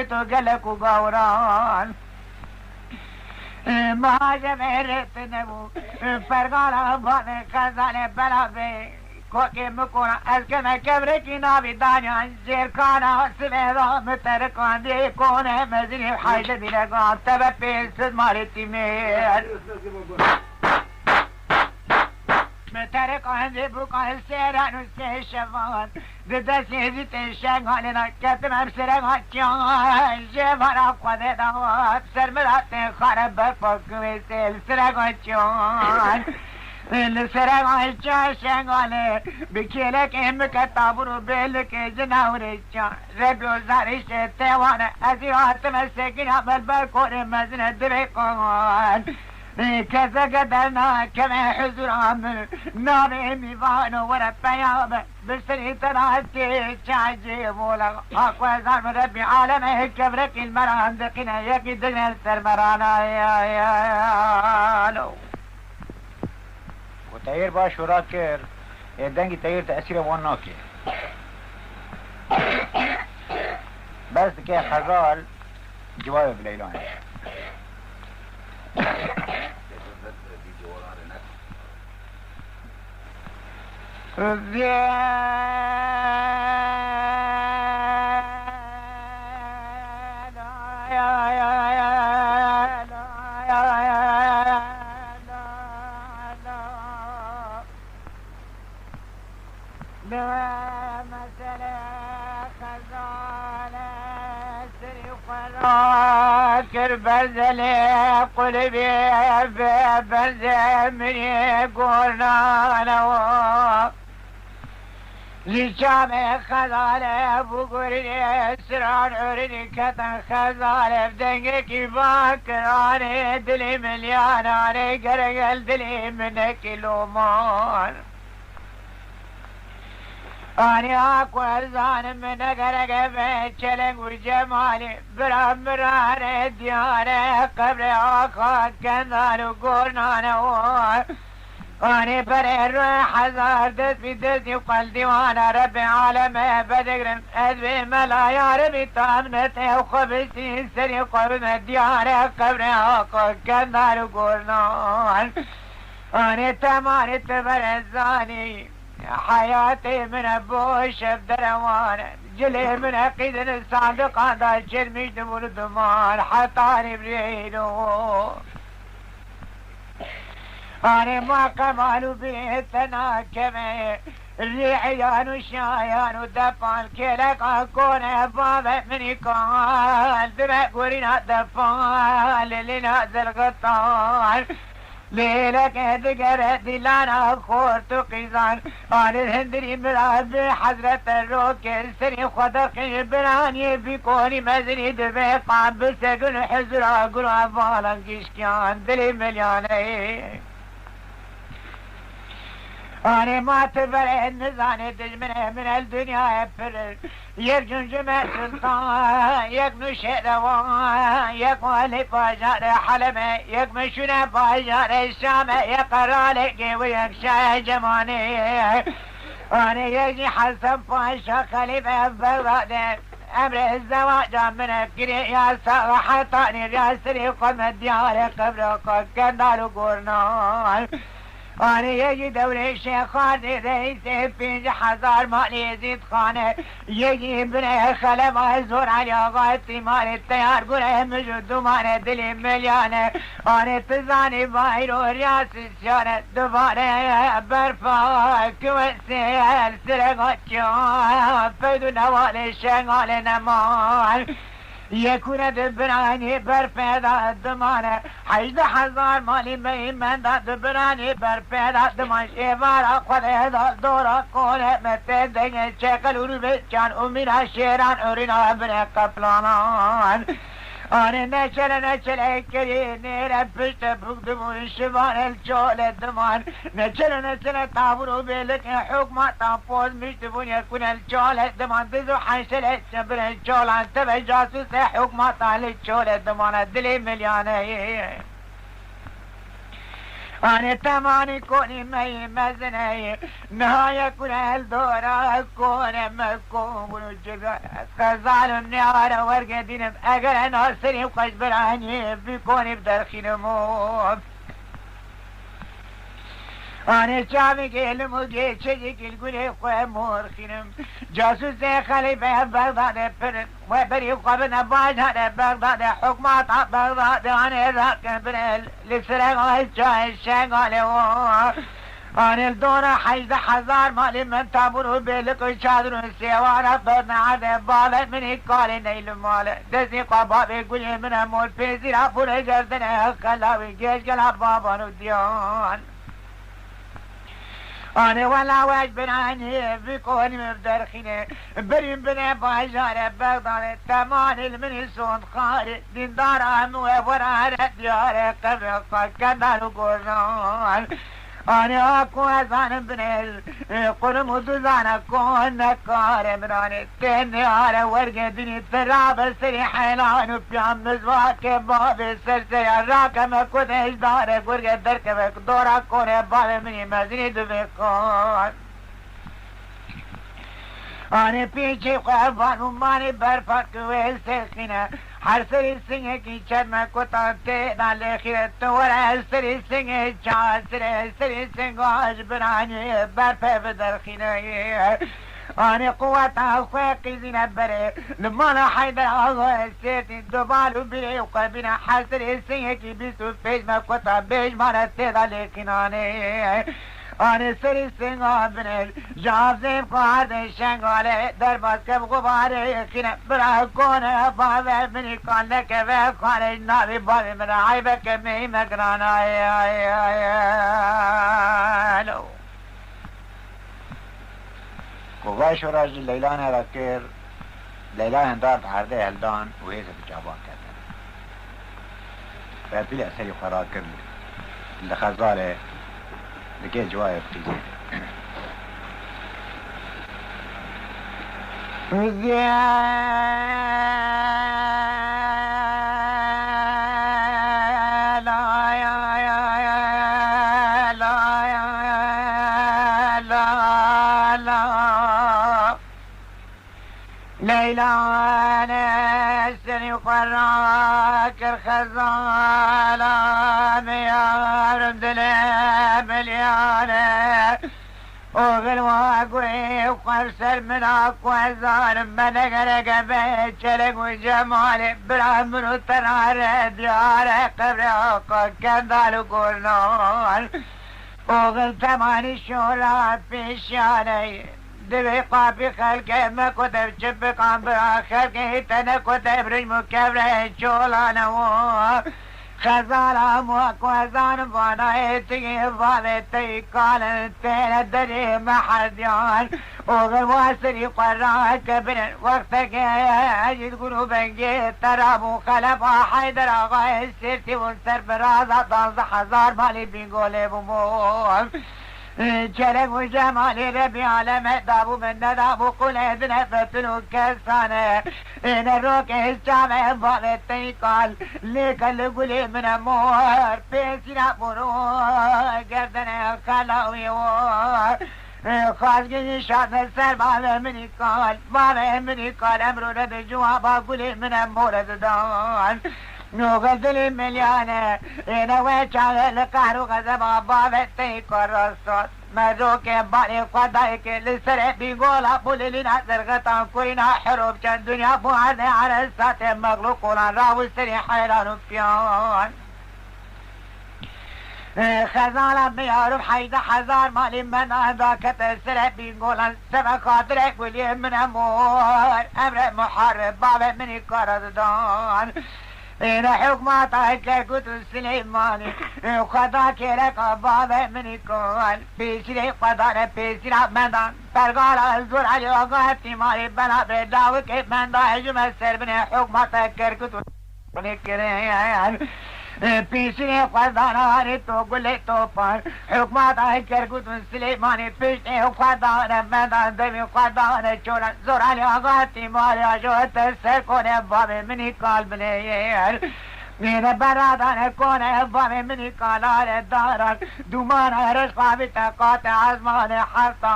تو قلق وقوران مهاجم ريت نبو فرقانا بان خزانه بلا بي کوکی مکونا از کم کبرکی نابی دانیان زیرکانا سمیدا مترکان دی کونه مزنی حیده بیرگان تبه پیسد ماری تیمیر مترکان دی بکان سیران و سی شوان دستی زیت شنگانینا کتمم سرگان چان جوانا خود داد سرمدات خارب برپاکوی سیل سرگان چان سرگان چان شنگانه بکیلک امک تابرو بیلک جناوری چان ربیو زارش تیوانه ازی آتم سکینا بلبر کور مزن دبکان کسا قدرنا كما حزر عمل نار ميوان ورا بياب بسري تناتي شاجي مولا اقوى زار من ربي عالمه كبرك المران دقنا يكي دقنا السرمرانا يا لو وتغيير باش وراكر يدنجي تغيير تأثير واناكي بس كي خزال جواب بليلان بزلي قلبي بزل من يقولنا نوا لجامع خزالة بقرني سران عرني كتن خزالة بدنقك باكراني دلي ملياناني قرقل دلي منك لومان أنا أقول زان من قرق بيتشلق وجمالي برامراني دياني قبل آخا كنان وقرنا نوار أنا برير حزار دس في دسي وقل ديوانا ربي عالمي بدقرن أدبي ملا يا ربي تامنتي وخبسي سري قبل دياني قبل آخا كنان وقرنا أنا تماني تبرزاني حياتي من ابوش بدروان جلي من عقيد الصادق هذا الشرمش دمور دمان حطاني بريدو أنا ما كمالو بيتنا كمي الريعيان وشايان ودفان كيلك أكون بابا مني كان دمع قرينا دفان لنا ذا الغطان ليلك ذكر دلانا خورت قيزان آن الهندري مراد بحضرة الروكر سري خدق براني بكوني مزني دبي قام بسقن حزرا قرا فالان كشكيان دلي ملياني أنا ما تبرع النزاني تجمنه من الدنيا يفرر يرجن جمع سلطان يكنو شئلوان يكوالي باجار حلمه يكمشون باجار الشام يقرالك ويكشى جماني أنا يجي حسن باشا خليفة بغداد أمر الزواج من الكري يا صراحة طاني يا سري قم الديار قبرك كندال قرنان أنا يجي دوري شيخان رئيس بنج حزار مالي يزيد خانه يجي بني خلما زور على غايتي مال التيار قوله مجد مال دلي مليانه أنا تزاني بايرو رياس الشارع دبانه برفا كوسيل سرقاتشان فيدو نوال الشغال نمان يكون دبراني برفيدا دمانه حيد حزار مالي ميمن دا دبراني برفيدا دمان شبارا خده دورا كونه متدين شكل وربيتشان أمينا شيران أورينا ابن قبلانان أنا نشل كري نير بشت بقدمون شبان الجول الدمان نشل تابرو بيلك حكمة تابوز مشتبون يكون الجول الدمان دزو حنشل شبر الجول عن تبع جاسوس حكمة تالي الجول الدمان دلي مليانة أنا تماني كوني مي مزني نهاية كل هالدورة كون مكون والجبال خزال منيارة ورقة دينم أقل ناصري وقش براني بيكوني بدرخين موت أنا شعبي قيل مجي شجي قيل قولي خواه مورخينم جاسوس خليفة بغداد برن وبري قبنا باجها بغداد حكمات بغداد أنا ذاك برن لسرق الشاقال أنا الدورة حيث حزار مالي من تابرو بيلك شادر سيوارة برنا عدد بالة من إقال نيل مال دزي قبابي قولي من أمول بيزي رابور جردنا خلاوي جيش قلب بابانو ديان أنا ولا واج بناني بيكوني مبدرخيني بريم بنا باجارة بغداد تمان المنسون خارج دين دار أموه ورارة ديارة قبل كدالو قرنان أنا أكو أزان بنيل قرم دوزان أكون نكار براني تاني على ورقة دني تراب سري حيلان وبيام مزواك باب سرسي الراكم كودش دار ورقة دركبك دورا كوني باب مني مزني دبكون أنا بيجي قربان وماني برفاق ويسخينة هر سری سنگه کی چرم کتا تینا لخیرت ور هر سری سنگه چا سری سنگاش برانی برپه بدرخینه آنی قوتا خواه زینه بره لمانا حیدر آغا سیتی دوبالو بره و قلبینا هر سری سنگه کی بیسو پیش مکتا بیش مانا تینا لخینانه آن سری سنگا بنل جازم قارد شنگاله در باز کب غباره خینه برا کنه باوه منی کان لکه و خانه ناوی باوی من عیبه که می مگران آلو قواش راج لیلان رکر لیلان دارت حرده هلدان و هیزه بجابان کردن فبیل اثری خورا کرد لخزاره لقيت جوايب تيجي ليلى أنا سني قراك الخزالة ميار مدلع مليانة وغلوا قوي وقرسل من أقوى زار منقرق بيت شلق وجمال برامن وترار ديار قبرق كندال قرنان وغل ثماني شورات في الشاني دقيقة بخلقه ما كتب شبك عن برا خلقه تنا كتب رجم كبره شولانه خزالة موكوزان فانايتي فانتي قال تينا دري محديان وغل واسري قراك بن وقتك اجد قلوبك ترابو خلفا حيدر اغاية سيرتي ونسر برازة دانز حزار مالي بيقولي بموم شرق وجمال ربي على مهدابو من ندابو قل اذن فتنو كسانه ان الروك الشامع بابتي قال ليك اللي قولي من امور بيسنا برو قردن خلاوي وور خارجي شاد سر بابا مني قال امرو رد جوابا قولي من امور دان نوغزل مليانة انا ويشعل القهر وغزبا بابتي كرسط مروك بالي قدايك لسرع بيقول ابو لنا زرغتان كورينا حروب كان دنيا بوعد على السات مغلوقون راو السري حيران فيان خزالة بيعرف حيد حزار مالي من ذاك تسرع بيقول سبع قادرك ولي من امور امر محارب بابا مني كردان إن حكماتك كنت سليماني وخذاك لك بابا مني كون بيسري قدر بيسري مدان برقال الزور علي وقاتي مالي بنا بداوك من داعج مسر بني حكماتك كنت بنكرين بيسري قدر تو قلي تو بار حكماتك كنت سليماني بيسري قدر مدان دمي قدر شورا زور علي وقاتي مالي عجوة السر كون بابا مني قال بني میره برادان کنه بام منی کالار دارد دومان رشقا بی تقاط از مان حرطان